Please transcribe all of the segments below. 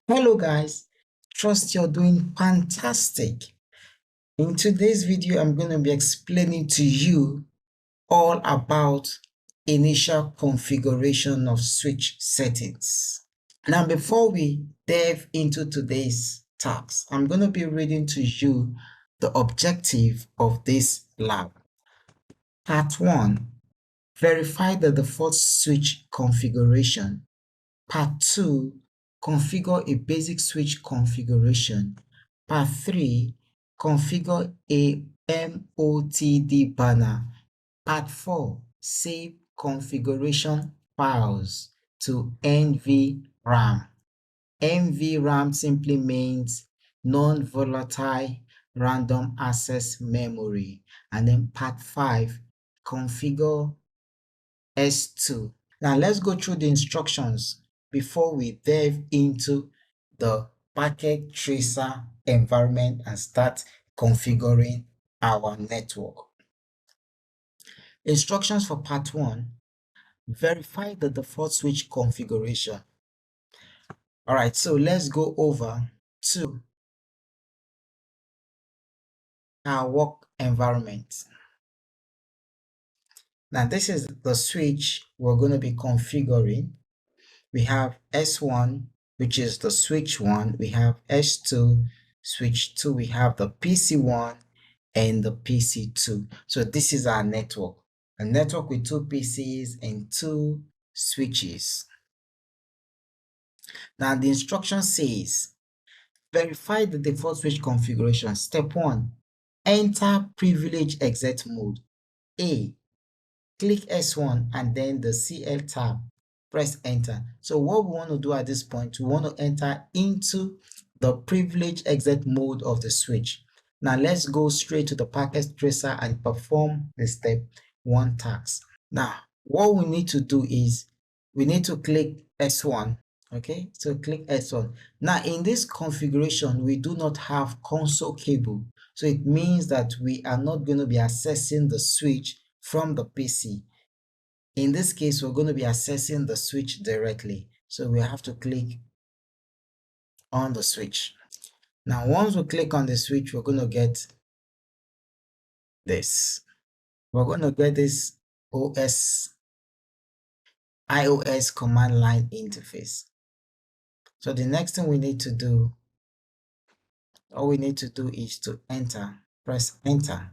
Hello guys, trust you're doing fantastic. In today's video, I'm going to be explaining to you all about initial configuration of switch settings. Now, before we dive into today's task, I'm going to be reading to you the objective of this lab. Part 1, verify the default switch configuration. Part 2, configure a basic switch configuration. Part 3, configure a MOTD banner. Part 4, save configuration files to NVRAM. NVRAM simply means non-volatile random access memory. And then part 5, configure S2. Now let's go through the instructions before we dive into the Packet Tracer environment and start configuring our network. Instructions for part 1, verify the default switch configuration. All right, so let's go over to our work environment. Now this is the switch we're going to be configuring. We have S1, which is the switch 1. We have S2, switch 2. We have the PC1 and the PC2. So this is our network. A network with 2 PCs and 2 switches. Now the instruction says, verify the default switch configuration. Step 1, enter privilege exit mode. A, click S1 and then the CL tab. Press enter. So what we want to do at this point, we want to enter into the privilege exit mode of the switch. Now let's go straight to the packet tracer and perform the step 1 task. Now what we need to do is we need to click S1. Okay, so click S1. Now in this configuration, we do not have console cable. So it means that we are not going to be accessing the switch from the PC. In this case, we're going to be accessing the switch directly. So we have to click on the switch. Now, once we click on the switch, we're going to get this. We're going to get this iOS command line interface. So the next thing we need to do, all we need to do is to press enter.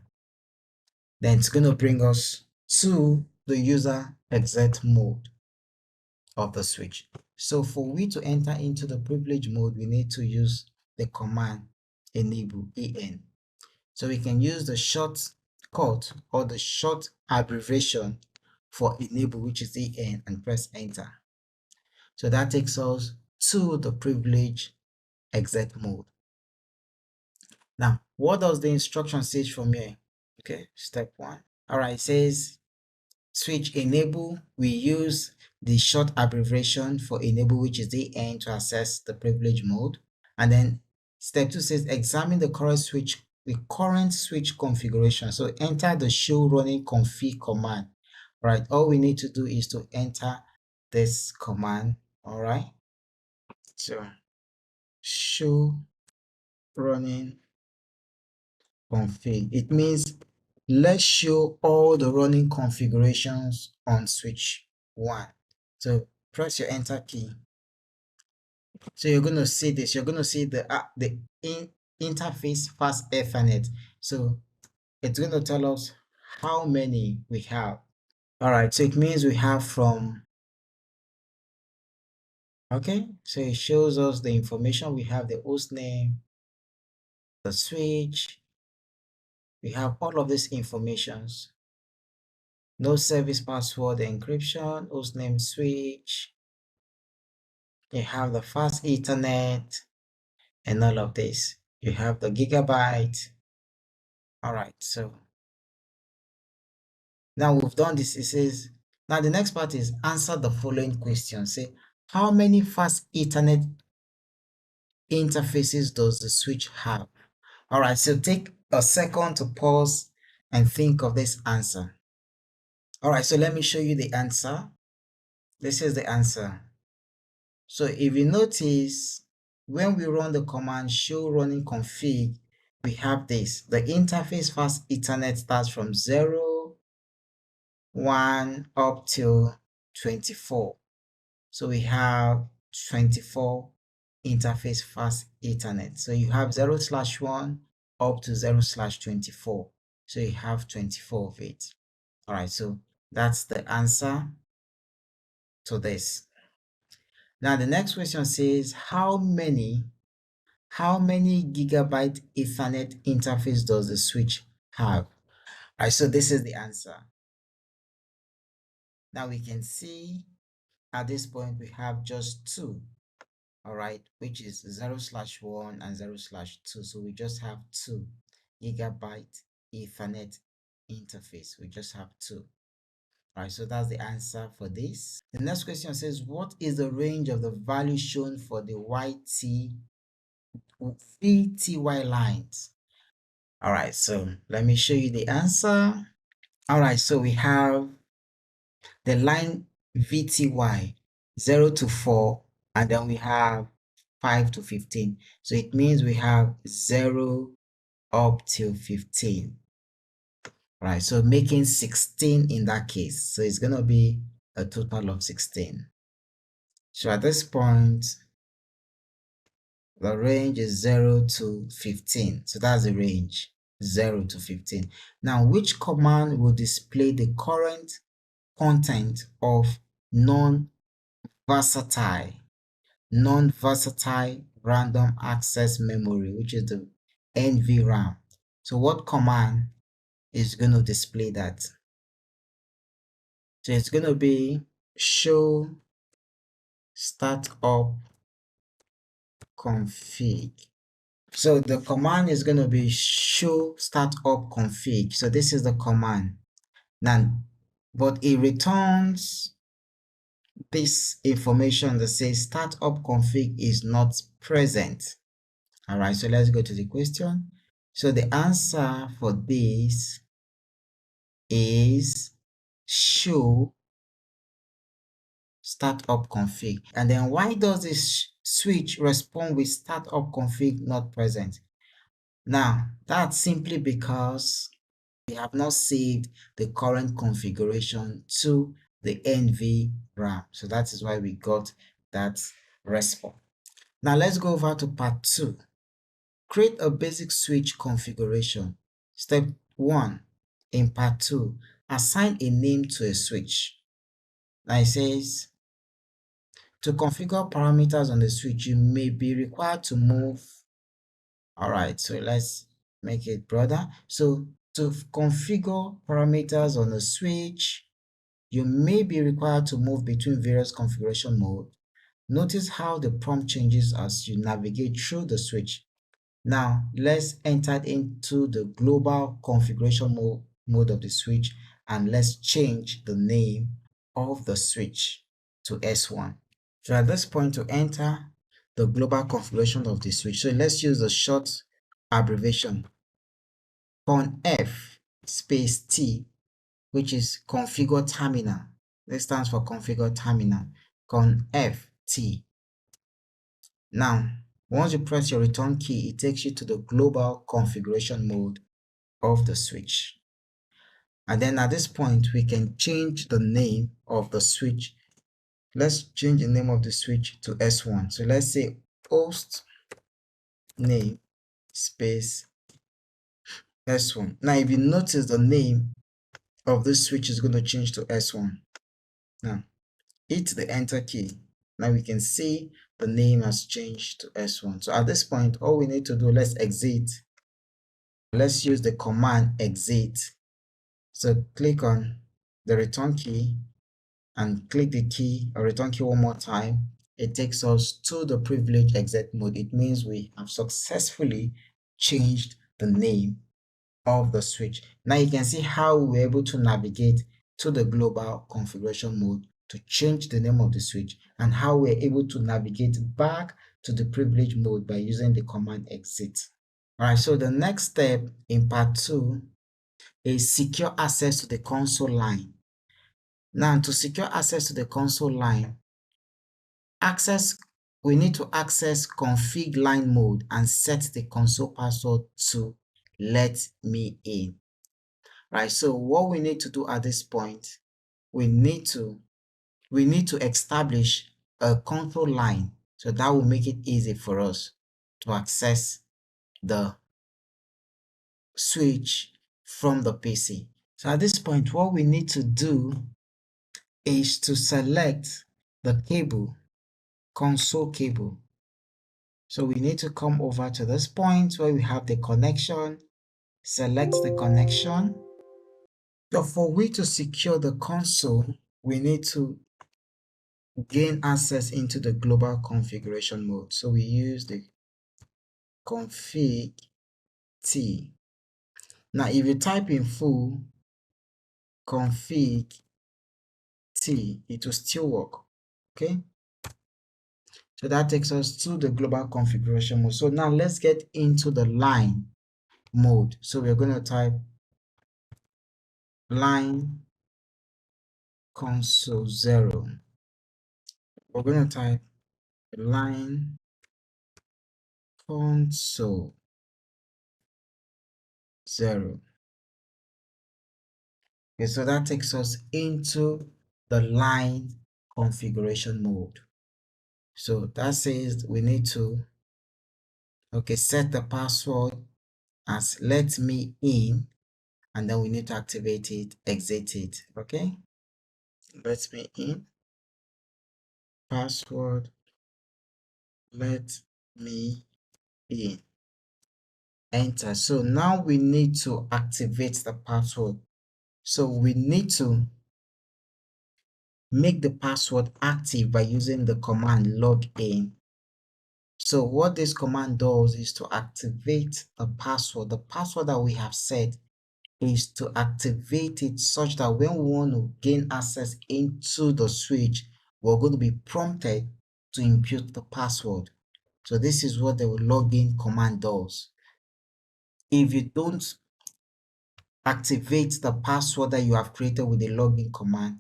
Then it's going to bring us to the user exit mode of the switch. So for we to enter into the privilege mode, we need to use the command enable en. So we can use the shortcut or the short abbreviation for enable, which is en, and press enter. So that takes us to the privilege exit mode. Now, what does the instruction say from here? Okay, step 1. All right, it says switch enable. We use the short abbreviation for enable, which is en, to access the privilege mode. And then step 2 says examine the current switch configuration. So enter the show running config command. All right, all we need to do is to enter this command. All right, so show running config. It means let's show all the running configurations on switch 1. So press your enter key. So you're going to see this. You're going to see the interface fast Ethernet. So it's going to tell us how many we have. All right, so it means we have from, okay, so it shows us the information. We have the host name, the switch. We have all of these informations. No service password encryption, host name, switch. You have the fast Ethernet and all of this. You have the gigabyte. All right, so now we've done this. It says, now the next part is answer the following question. Say, how many fast Ethernet interfaces does the switch have? All right, so take a second to pause and think of this answer. All right, so let me show you the answer. This is the answer. So if you notice, when we run the command show running config, we have this. The interface fast Ethernet starts from 0, 1 up till 24. So we have 24 interface fast Ethernet. So you have 0/1 up to 0/24. So you have 24 of it. All right, so that's the answer to this. Now the next question says, how many gigabyte Ethernet interface does the switch have? All right, so this is the answer. Now we can see at this point we have just two, all right, which is 0/1 and 0/2. So we just have 2 gigabyte Ethernet interface. We just have 2. All right, so that's the answer for this. The next question says, what is the range of the value shown for the VTY lines? All right, so let me show you the answer. All right, so we have the line VTY 0 to 4, and then we have 5 to 15. So it means we have 0 up till 15. All right, so making 16 in that case. So it's going to be a total of 16. So at this point, the range is 0 to 15. So that's the range, 0 to 15. Now, which command will display the current content of non-versatile random access memory, which is the NVRAM? So what command is going to display that? So it's going to be show startup config. So the command is going to be show startup config. So this is the command. Now, but it returns this information that says startup config is not present. All right, so let's go to the question. So the answer for this is show startup config. And then why does this switch respond with startup config not present? Now, that's simply because we have not saved the current configuration to the NVRAM. So that is why we got that response. Now let's go over to part 2. Create a basic switch configuration. Step 1 in part 2, assign a name to a switch. Now it says, to configure parameters on the switch, you may be required to move. All right, so let's make it broader. So to configure parameters on a switch, you may be required to move between various configuration modes. Notice how the prompt changes as you navigate through the switch. Now, let's enter into the global configuration mode of the switch, and let's change the name of the switch to S1. So at this point, to enter the global configuration of the switch, so let's use the short abbreviation conf space T, which is configure terminal. This stands for configure terminal, conf T. Now, once you press your return key, it takes you to the global configuration mode of the switch. And then at this point, we can change the name of the switch. Let's change the name of the switch to S1. So let's say host name space S1. Now, if you notice, the name of this switch is going to change to S1. Now, hit the enter key. Now we can see the name has changed to S1. So at this point, all we need to do, let's exit. Let's use the command exit. So click on the return key and click the key or return key one more time. It takes us to the privileged exit mode. It means we have successfully changed the name of the switch. Now you can see how we're able to navigate to the global configuration mode to change the name of the switch, and how we're able to navigate back to the privileged mode by using the command exit. All right, so the next step in part 2 is secure access to the console line. Now, to secure access to the console line, access we need to access config line mode and set the console password to let me in. Right, so what we need to do at this point, we need to establish a control line, so that will make it easy for us to access the switch from the PC. So at this point, what we need to do is to select the cable, console cable. So we need to come over to this point where we have the connection, select the connection. So for we to secure the console, we need to gain access into the global configuration mode. So we use the config T. Now, if you type in full config T, it will still work. Okay. So that takes us to the global configuration mode. So now let's get into the line mode. So we're going to type line console 0. We're going to type line console 0. Okay, so that takes us into the line configuration mode. So that says we need to, okay, set the password as let me in, and then we need to activate it, exit it. Okay, let me in, password, let me in, enter. So now we need to activate the password. So we need to make the password active by using the command login. So what this command does is to activate the password. The password that we have set is to activate it such that when we want to gain access into the switch, we're going to be prompted to input the password. So this is what the login command does. If you don't activate the password that you have created with the login command,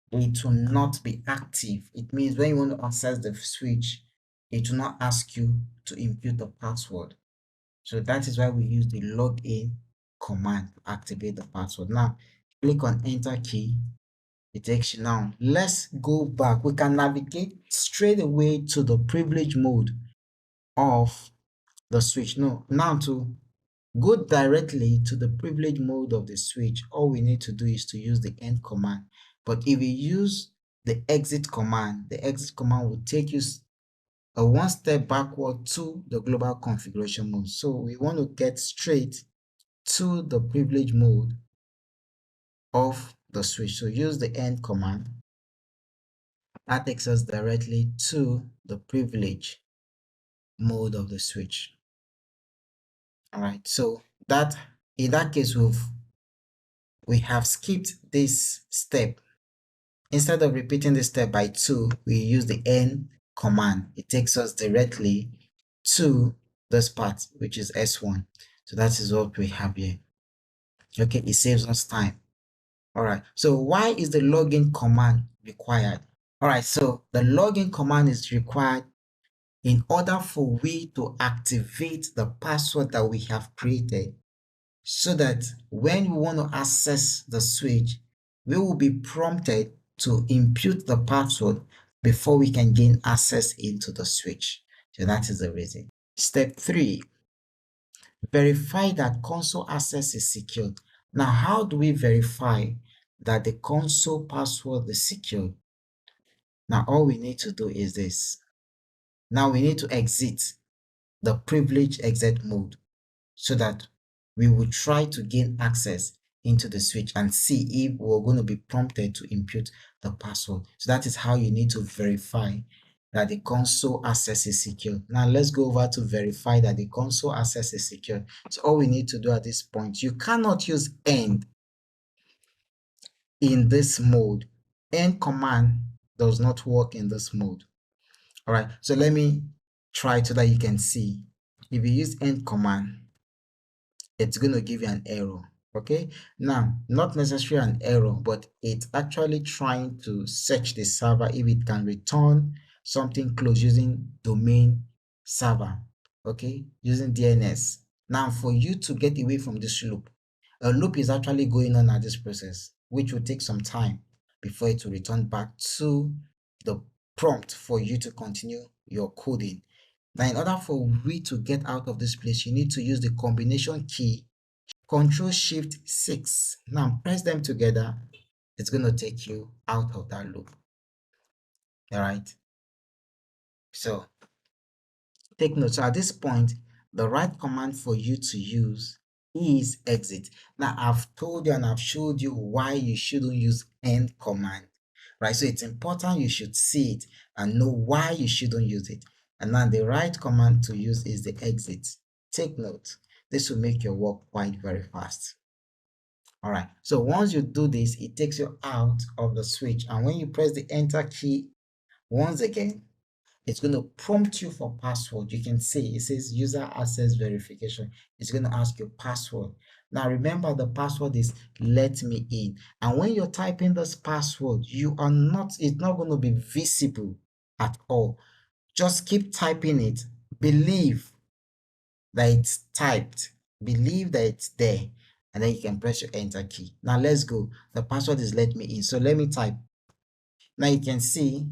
it will not be active. It means when you want to access the switch, it will not ask you to input the password. So that is why we use the login command to activate the password. Now, click on enter key. It takes you now. Let's go back. We can navigate straight away to the privilege mode of the switch. No, now to go directly to the privilege mode of the switch, all we need to do is to use the end command. But if we use the exit command will take you a one step backward to the global configuration mode. So we want to get straight to the privilege mode of the switch. So use the end command. That takes us directly to the privilege mode of the switch. All right. So that in that case, we have skipped this step. Instead of repeating this step by 2, we use the end command. It takes us directly to this part, which is S1. So that is what we have here. Okay, it saves us time. All right, so why is the login command required? All right, so the login command is required in order for we to activate the password that we have created, so that when we want to access the switch, we will be prompted to input the password before we can gain access into the switch. So that is the reason. Step 3, verify that console access is secured. Now, how do we verify that the console password is secured? Now, all we need to do is this. Now we need to exit the privilege exit mode so that we will try to gain access into the switch and see if we're going to be prompted to input the password. So that is how you need to verify that the console access is secure. Now let's go over to verify that the console access is secure. So all we need to do at this point, you cannot use end in this mode. End command does not work in this mode. All right, so let me try so that you can see. If you use end command, it's going to give you an error. Okay, now not necessarily an error, but it's actually trying to search the server if it can return something close using domain server, okay, using DNS. Now, for you to get away from this loop, a loop is actually going on at this process, which will take some time before it will return back to the prompt for you to continue your coding. Now, in order for we to get out of this place, you need to use the combination key Control-Shift-6. Now, press them together. It's going to take you out of that loop. All right. So take note. So at this point, the right command for you to use is exit. Now, I've told you and I've showed you why you shouldn't use end command, right? So it's important you should see it and know why you shouldn't use it. And now the right command to use is the exit. Take note. This will make your work quite very fast. All right. So once you do this, it takes you out of the switch. And when you press the enter key once again, it's going to prompt you for password. You can see it says user access verification. It's going to ask you password. Now remember, the password is let me in. And when you're typing this password, it's not going to be visible at all. Just keep typing it. Believe that it's typed. Believe that it's there. And then you can press your enter key. Now let's go. The password is let me in. So let me type. Now you can see,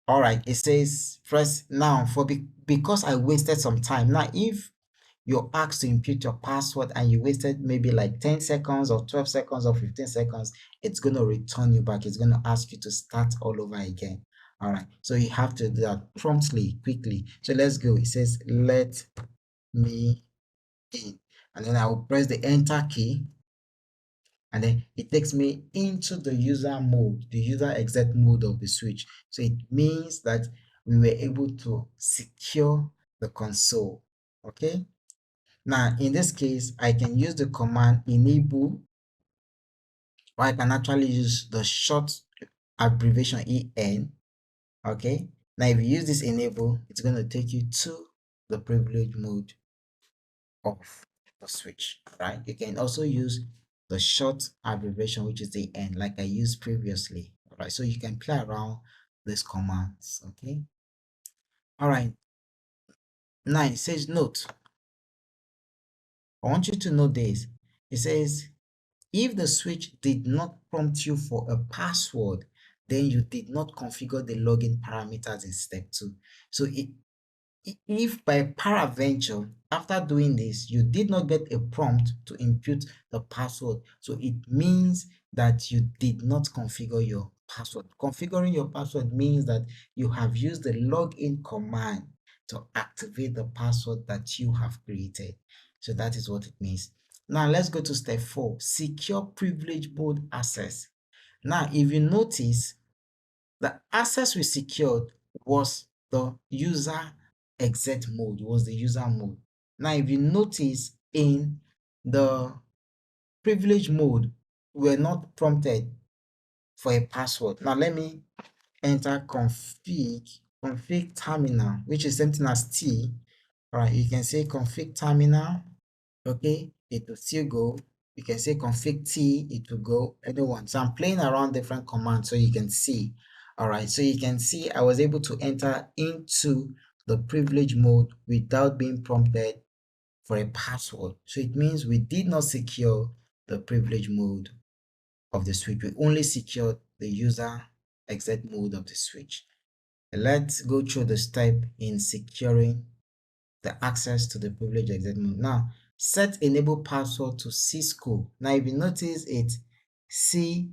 all right, it says press now because I wasted some time. Now, if you're asked to input your password and you wasted maybe like 10 seconds or 12 seconds or 15 seconds, it's going to return you back. It's going to ask you to start all over again. All right, so you have to do that promptly, quickly. So let's go. It says let me in, and then I will press the enter key. And then it takes me into the user mode, the user exit mode of the switch. So it means that we were able to secure the console. Okay. Now, in this case, I can use the command enable, or I can actually use the short abbreviation EN. Okay. Now, if you use this enable, it's going to take you to the privilege mode of the switch, right? You can also use the short abbreviation, which is the N, like I used previously. All right, so you can play around these commands. Okay. All right. Now it says note. I want you to know this. It says if the switch did not prompt you for a password, then you did not configure the login parameters in step 2. So if by peradventure after doing this you did not get a prompt to input the password, so it means that you did not configure your password. Configuring your password means that you have used the login command to activate the password that you have created. So that is what it means. Now let's go to step 4, secure privilege mode access. Now if you notice, the access we secured was the user exit mode, was the user mode. Now, if you notice in the privilege mode, we're not prompted for a password. Now, let me enter config terminal, which is something as T. All right, you can say config terminal. Okay, it will still go. You can say config T, it will go, anyone. So I'm playing around different commands so you can see. All right, so you can see I was able to enter into the privilege mode without being prompted for a password. So it means we did not secure the privilege mode of the switch. We only secured the user exit mode of the switch. Let's go through the step in securing the access to the privilege exit mode. Now, set enable password to Cisco. Now, if you notice it, C.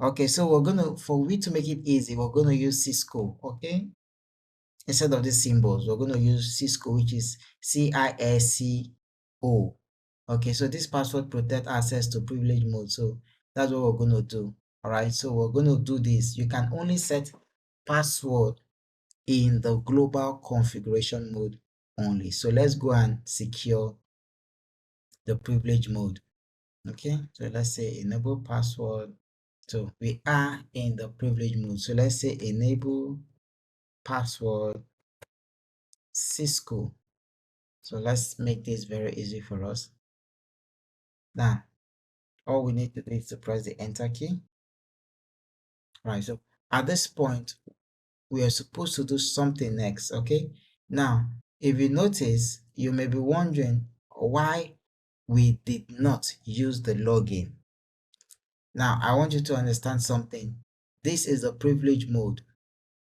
Okay, so we're gonna, for we to make it easy, we're gonna use Cisco. Okay, instead of these symbols, we're gonna use Cisco, which is CISCO. Okay, so this password protect access to privilege mode. So that's what we're gonna do. All right, so we're gonna do this. You can only set password in the global configuration mode only. So let's go and secure the privilege mode. Okay, so let's say enable password. So we are in the privilege mode. So let's say enable password Cisco. So let's make this very easy for us. Now, all we need to do is to press the enter key. Right, so at this point, we are supposed to do something next. Okay, now if you notice, you may be wondering why we did not use the login. Now I want you to understand something. This is a privilege mode.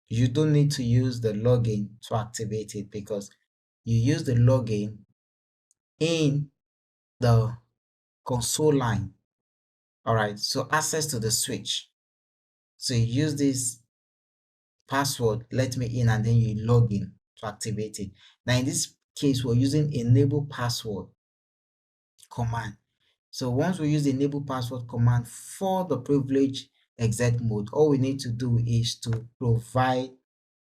You don't need to use the login to activate it, because you use the login in the console line. All right, so access to the switch. So you use this password, let me in, and then you log in to activate it. Now in this case, we're using enable password command. So once we use the enable password command for the privilege exec mode, all we need to do is to provide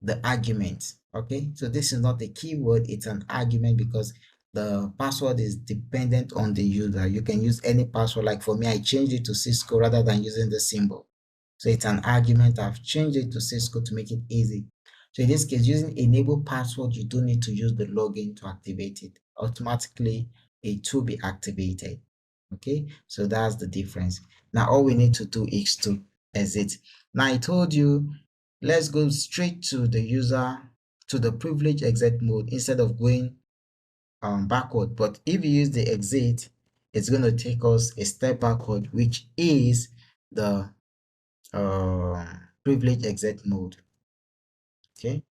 the argument. Okay, so this is not a keyword, it's an argument, because the password is dependent on the user. You can use any password. Like for me, I changed it to Cisco rather than using the symbol. So it's an argument. I've changed it to Cisco to make it easy. So in this case, using enable password, you don't need to use the login to activate it. Automatically, it will be activated. Okay, so that's the difference. Now all we need to do is to exit. Now I told you, let's go straight to the user, to the privilege exit mode, instead of going backward. But if you use the exit, it's going to take us a step backward, which is the privilege exit mode. Okay,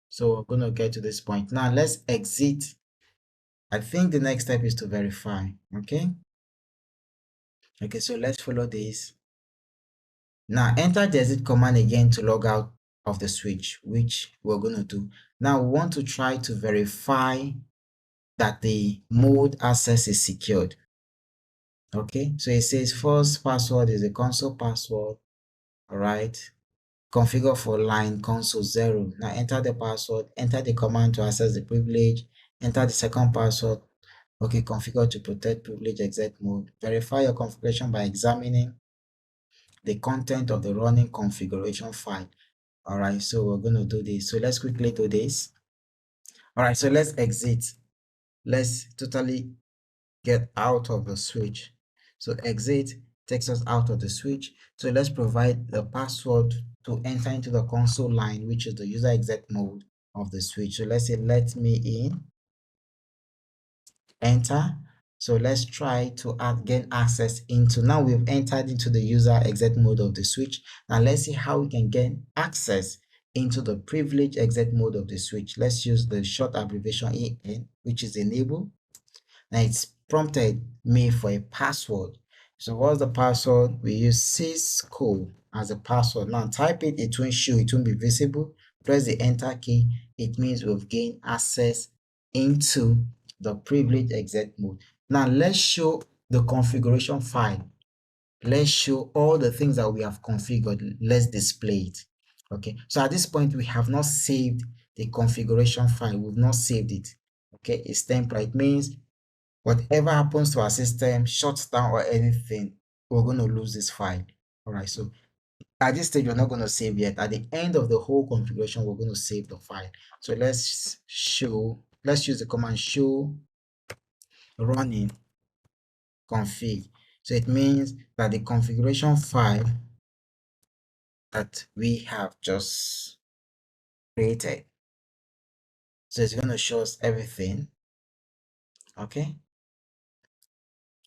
so we're going to get to this point. Now let's exit. I think the next step is to verify. Okay, so let's follow this. Now enter the exit command again to log out of the switch, which we're going to do. Now we want to try to verify that the mode access is secured. Okay, so it says first password is a console password. All right, configure for line console 0. Now enter the password, enter the command to access the privilege, enter the second password. Okay, configure to protect privilege exec mode. Verify your configuration by examining the content of the running configuration file. All right, so we're going to do this. So let's quickly do this. All right, so let's exit. Let's totally get out of the switch. So exit takes us out of the switch. So let's provide the password to enter into the console line, which is the user exec mode of the switch. So let's say let me in, enter. So let's try to gain access into, now we've entered into the user exec mode of the switch. Now let's see how we can gain access into the privilege exec mode of the switch. Let's use the short abbreviation EN, which is enable. Now it's prompted me for a password. So what's the password? We use Cisco as a password. Now type it, it won't show, it won't be visible. Press the enter key. It means we've gained access into the privilege exec mode. Now let's show the configuration file. Let's show all the things that we have configured. Let's display it. Okay, so at this point we have not saved the configuration file. We've not saved it. Okay, it's temporary. It means whatever happens to our system, shuts down or anything, we're going to lose this file. All right, so at this stage, we're not going to save yet. At the end of the whole configuration, we're going to save the file. So let's use the command show running config. So it means that the configuration file that we have just created, so it's going to show us everything. Okay,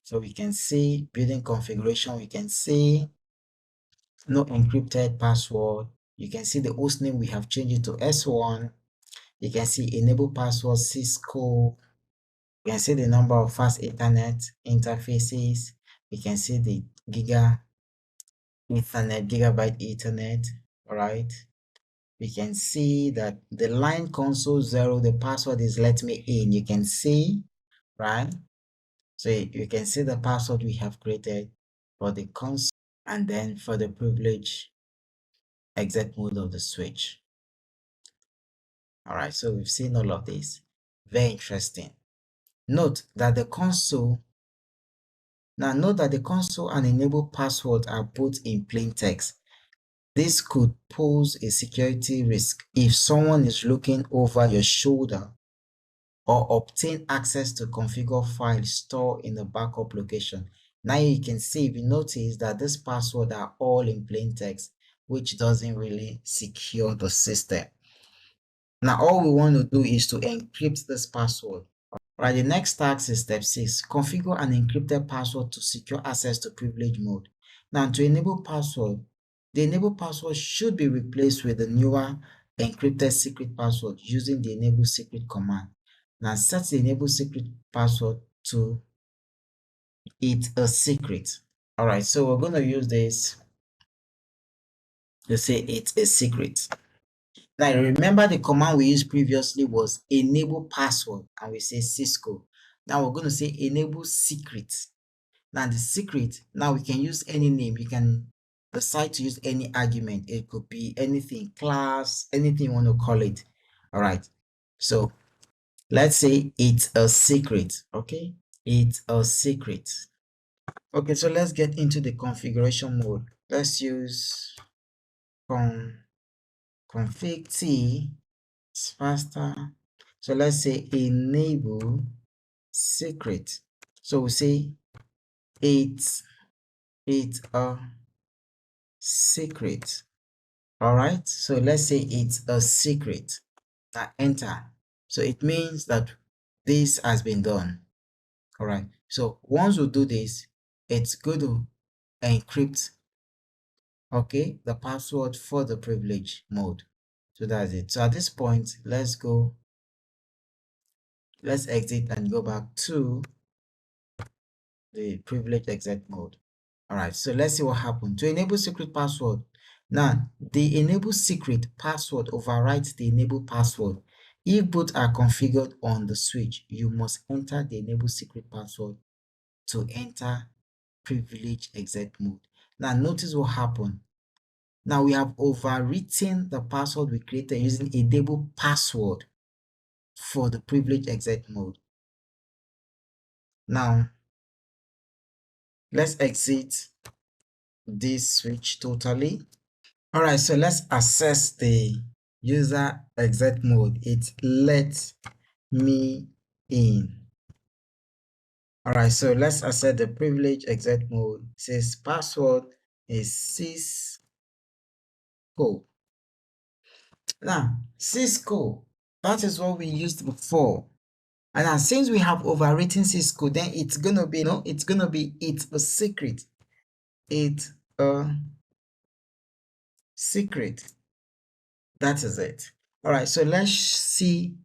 so we can see building configuration, we can see no encrypted password. You can see the host name, we have changed it to S1. You can see enable password Cisco. You can see the number of fast Ethernet interfaces. We can see the gigabyte Ethernet. All right. We can see that the line console 0, the password is let me in. You can see, right? So you can see the password we have created for the console and then for the privilege exec mode of the switch. All right, so we've seen all of this. Very interesting. Note that the console and enable password are both in plain text. This could pose a security risk if someone is looking over your shoulder or obtain access to configure files stored in the backup location. Now you can see, if you notice that this password are all in plain text. which doesn't really secure the system. Now, all we want to do is to encrypt this password. Right, the next task is step 6. Configure an encrypted password to secure access to privilege mode. Now, to enable password, the enable password should be replaced with the newer encrypted secret password using the enable secret command. Now, set the enable secret password to it's a secret. All right, so we're going to use this to say it's a secret. Now, remember the command we used previously was enable password, and we say Cisco. Now we're going to say enable secret. Now the secret, now we can use any name. You can decide to use any argument. It could be anything, class, anything you want to call it. All right. So let's say it's a secret. Okay. It's a secret. Okay. So let's get into the configuration mode. Let's use config T. It's faster. So let's say enable secret. So we say it's a secret. All right, so let's say it's a secret. Now enter. So it means that this has been done. All right, so once we do this, it's going to encrypt, okay, the password for the privilege mode. So that's it. So at this point, let's exit and go back to the privilege exit mode. All right, so let's see what happened. To enable secret password, now the enable secret password overrides the enable password. If both are configured on the switch, you must enter the enable secret password to enter privilege exit mode. Now notice what happened. Now we have overwritten the password we created using enable password for the privilege exit mode. Now let's exit this switch totally. All right, so let's access the user exit mode. It's let me in. All right, so let's access the privilege exit mode. It says password is Cisco. Now, Cisco, that is what we used before. And now since we have overwritten Cisco, then it's gonna be, it's gonna be it's a secret. It's a secret. That is it. All right, so let's see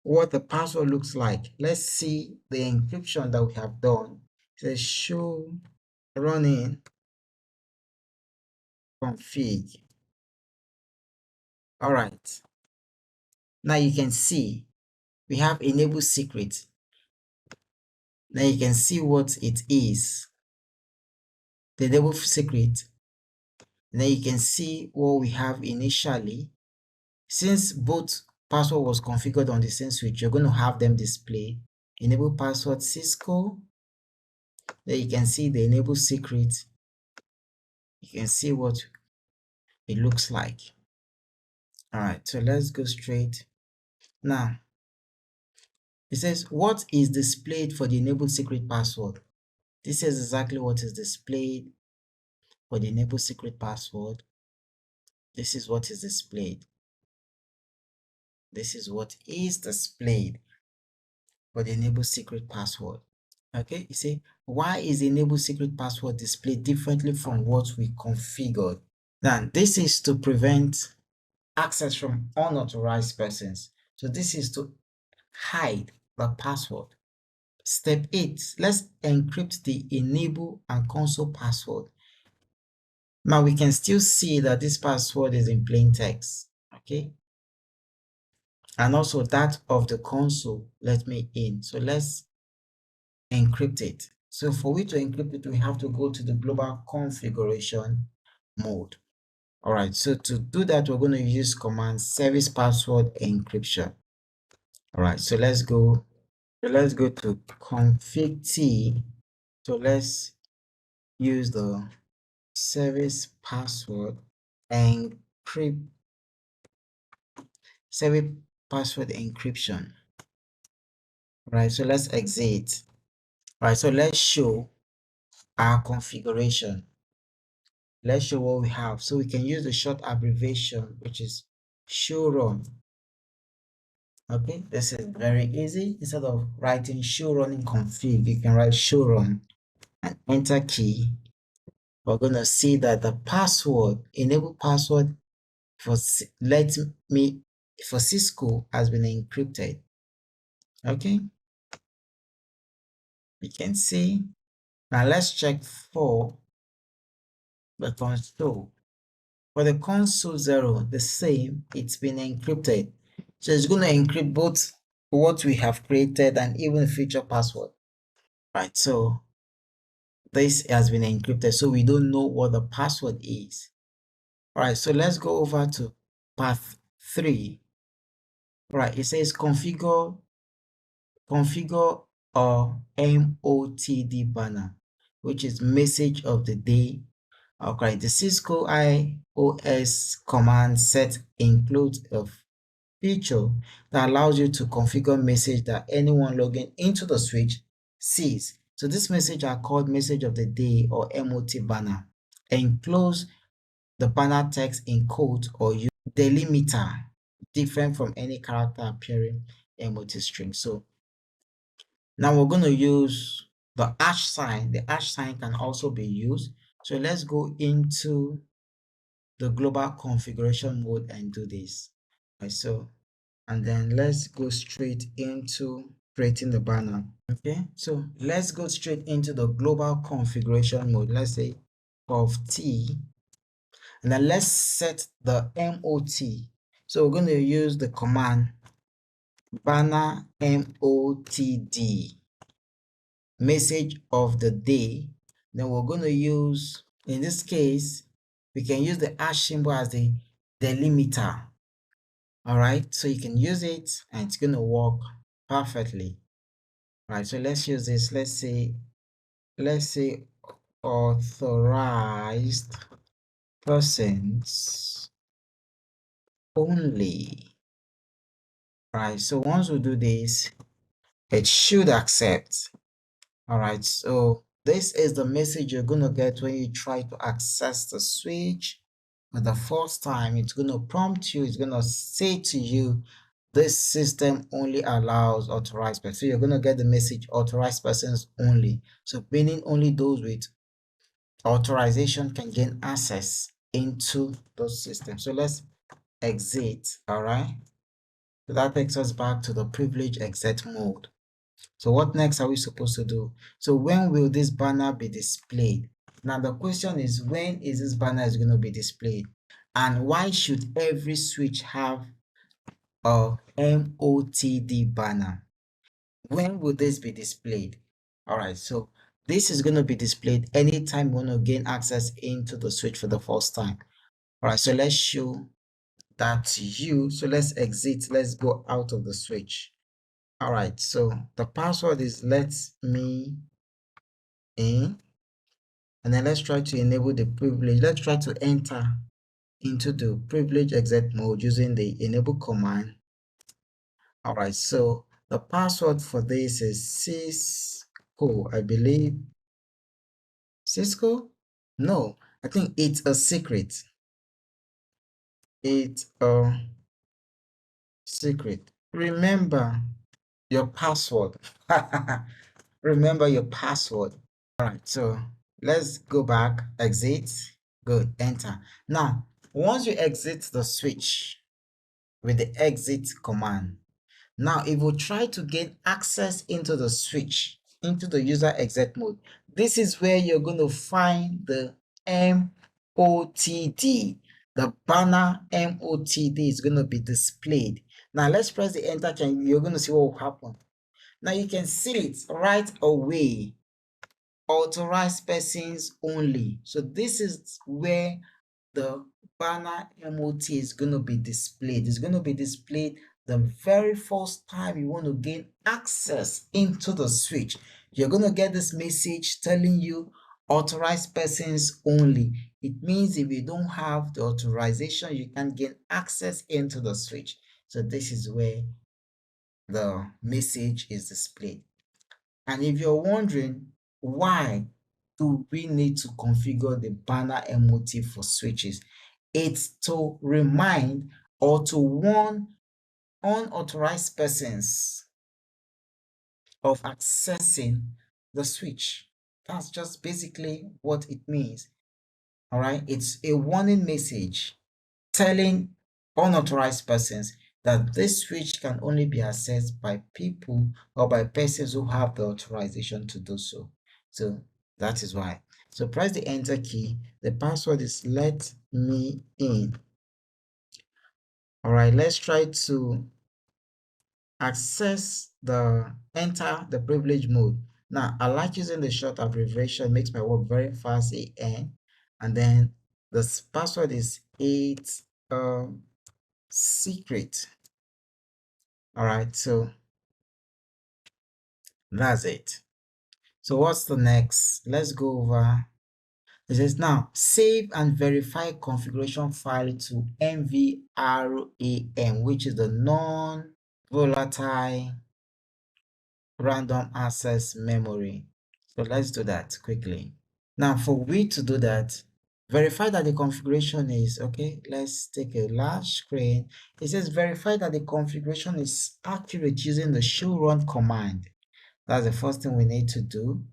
what the password looks like. Let's see the encryption that we have done. It says show running config. All right. Now you can see we have enable secret. Now you can see what it is. The enable secret. Now you can see what we have initially. Since both password was configured on the same switch, you're going to have them display enable password Cisco. There you can see the enable secret. You can see what it looks like. All right, so let's go straight. Now, it says what is displayed for the enabled secret password. This is exactly what is displayed for the enabled secret password. This is what is displayed. This is what is displayed for the enabled secret password. Okay, you see, why is the enabled secret password displayed differently from what we configured? Now, this is to prevent access from unauthorized persons. So this is to hide the password. Step 8, let's encrypt the enable and console password. Now we can still see that this password is in plain text, okay? And also that of the console, let me in. So let's encrypt it. So for we to encrypt it, we have to go to the global configuration mode. All right, so to do that, we're going to use command service password encryption. All right, so let's go to config T. So let's use the service password encrypt, service password encryption. All right, so let's exit. All right, so let's show our configuration. let's show what we have. So we can use the short abbreviation, which is showrun. Okay, this is very easy. Instead of writing showrunning config, you can write showrun and enter key. We're going to see that the password, enable password for for Cisco has been encrypted. Okay, you can see. Now let's check for the console. For the console 0, the same, it's been encrypted. So it's going to encrypt both what we have created and even future password. Right, so this has been encrypted, so we don't know what the password is. All right, so let's go over to path 3. All right, it says configure a MOTD banner, which is message of the day. Okay, the Cisco iOS command set includes a feature that allows you to configure message that anyone logging into the switch sees. So this message are called message of the day or MOT banner. Enclose the banner text in quote or use delimiter different from any character appearing MOT string. So now we're going to use the hash sign. The hash sign can also be used. So let's go into the global configuration mode and do this. Right, so, and then let's go straight into creating the banner. Okay, so let's go straight into the global configuration mode. Let's say of T, and then let's set the MOT. So we're going to use the command banner MOTD, message of the day. Then we're going to use, in this case, we can use the hash symbol as the delimiter. All right, so you can use it and it's going to work perfectly. All right, so let's use this. Let's say authorized persons only. All right, so once we do this, it should accept. All right, so this is the message you're going to get when you try to access the switch. For the first time, it's going to prompt you, it's going to say to you, this system only allows authorized persons. So you're going to get the message authorized persons only. So meaning only those with authorization can gain access into those systems. So let's exit. All right. So that takes us back to the privilege exit mode. So what next are we supposed to do? So when will this banner be displayed? Now the question is, when is this banner is going to be displayed? And why should every switch have a MOTD banner? When will this be displayed? All right, so this is going to be displayed anytime you want to gain access into the switch for the first time. All right, so let's show that to you. So let's exit. Let's go out of the switch. All right, so the password is let me in, and then let's try to enable the privilege. Let's try to enter into the privilege exit mode using the enable command. All right, so the password for this is Cisco, I believe. Cisco? No, I think it's a secret. It's a secret. Remember your password. Remember your password. All right, so let's go back, exit, good, enter. Now, once you exit the switch with the exit command, now it will try to gain access into the switch, into the user exit mode. This is where you're going to find the MOTD. The banner MOTD is going to be displayed. Now let's press the enter key. You're going to see what will happen. Now you can see it right away. Authorized persons only. So this is where the banner MOT is going to be displayed. It's going to be displayed the very first time you want to gain access into the switch. You're going to get this message telling you authorized persons only. It means if you don't have the authorization, you can't gain access into the switch. So this is where the message is displayed. And if you're wondering why do we need to configure the banner emoji for switches? It's to remind or to warn unauthorized persons of accessing the switch. That's just basically what it means. All right, it's a warning message telling unauthorized persons that this switch can only be accessed by people or by persons who have the authorization to do so. So that is why. So press the enter key. The password is let me in. All right, let's try to enter the privilege mode. Now, I like using the short abbreviation, it makes my work very fast, AN. And then the password is 8 secret. All right, so that's it. So what's the next? Let's go over. It says now save and verify configuration file to NVRAM, which is the non-volatile random access memory. So let's do that quickly. Now for we to do that, verify that the configuration is okay. Let's take a large screen. It says verify that the configuration is accurate using the show run command. That's the first thing we need to do.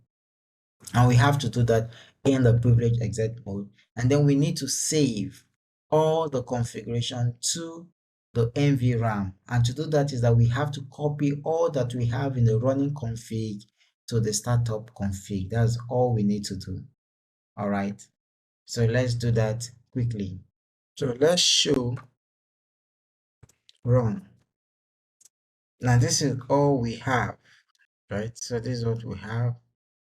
And we have to do that in the privilege exec mode. And then we need to save all the configuration to the NVRAM. And to do that is that we have to copy all that we have in the running config to the startup config. That's all we need to do. All right. So let's do that quickly. So let's show run. Now this is all we have, right? So this is what we have.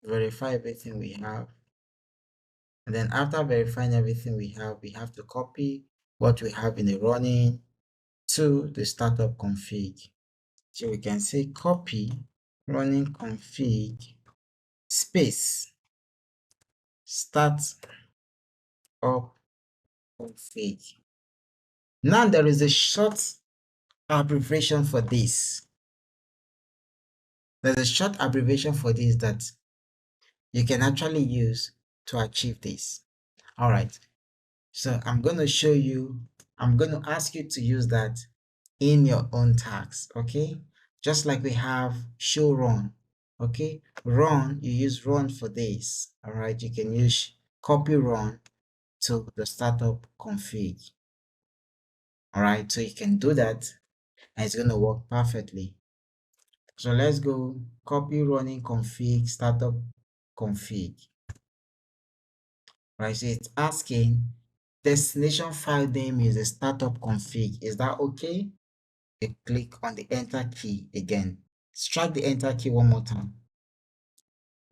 Verify everything we have. And then after verifying everything we have to copy what we have in the running to the startup config. So we can say copy running config space start up config. Now there is a short abbreviation for this. There's a short abbreviation for this that you can actually use to achieve this. All right. So I'm going to show you, I'm going to ask you to use that in your own tags, okay? Just like we have show run, okay? Run, you use run for this, all right? You can use copy run to the startup config, all right? So you can do that and it's going to work perfectly. So let's go copy running config startup config, right? So it's asking destination file name is the startup config. Is that okay? You click on the enter key again. Strike the enter key one more time.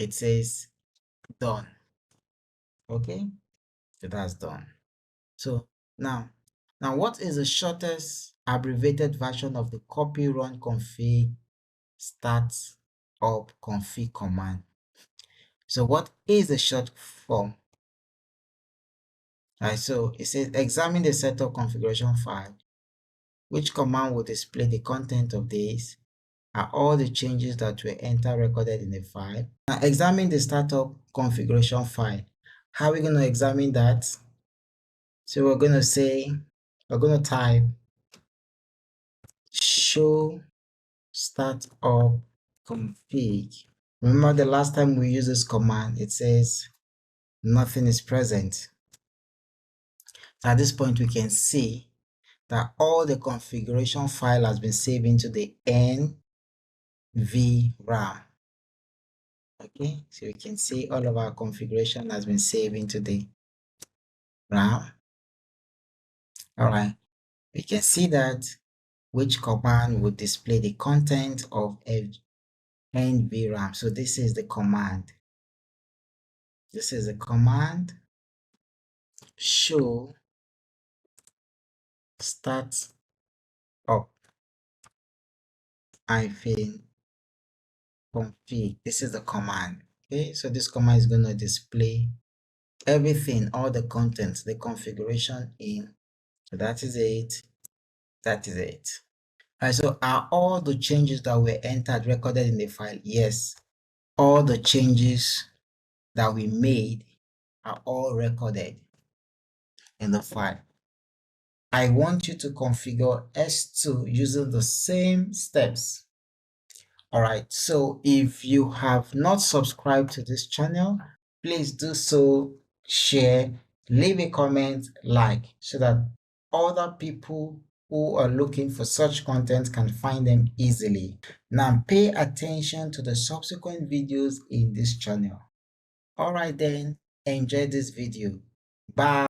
It says done. Okay, so that's done. So now what is the shortest abbreviated version of the copy run config start up config command? So what is the short form? All right, so it says examine the setup configuration file. Which command will display the content of this? Are all the changes that were entered recorded in the file? Now examine the startup configuration file. How are we going to examine that? So we're going to say, we're going to type show startup config. Remember the last time we used this command, it says nothing is present. At this point, we can see that all the configuration file has been saved into the NVRAM. Okay, so you can see all of our configuration has been saved into the RAM. All right, we can see that which command would display the content of NVRAM. So this is the command. This is the command show start up hyphen config. This is the command. Okay, so this command is going to display everything, all the contents, the configuration in. So that is it. That is it. All right, so are all the changes that were entered recorded in the file? Yes, all the changes that we made are all recorded in the file. I want you to configure S2 using the same steps. Alright, so if you have not subscribed to this channel, please do so, share, leave a comment, like, so that other people who are looking for such content can find them easily. Now pay attention to the subsequent videos in this channel. Alright then, enjoy this video. Bye.